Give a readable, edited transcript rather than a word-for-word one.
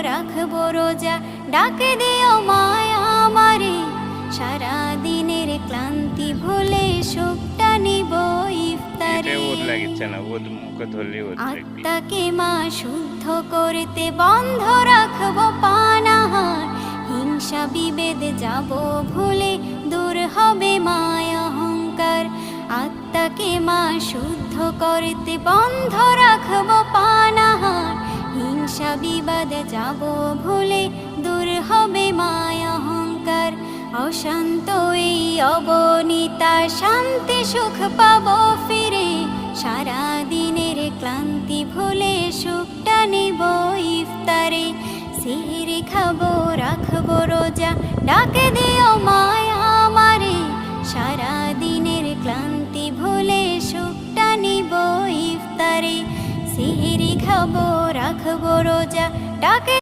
রাখবো রোজা, ডাকে দিও মায়া আমারে। সারা দিনের ক্লান্তি ভুলে সুখটা নিব ইফতারে। আত্মাকে মা শুদ্ধ করতে বন্ধ রাখবো পানাহার, হিংসা বিভেদ যাব ভুলে দূর হবে মায়া অহংকার। আত্মাকে মা শুদ্ধ করতে বন্ধ রাখবো পানাহার, হিংসা বিবাদ যাব ভুলে দূর হবে মায়া অহংকার। অশান্ত এই অবনীতা শান্তি সুখ পাবো ফিরে, সারা দিনের ক্লান্তি ভুলে সুখটা নিব ইফতারে। সিহরি খাবো রাখবো রোজা, ডাকে দিও মায়া আমারে। সারা দিনের ক্লান্তি ভুলে সুখটা নিব ইফতারে। সিহরি খাবো রাখবো রোজা, ডাকে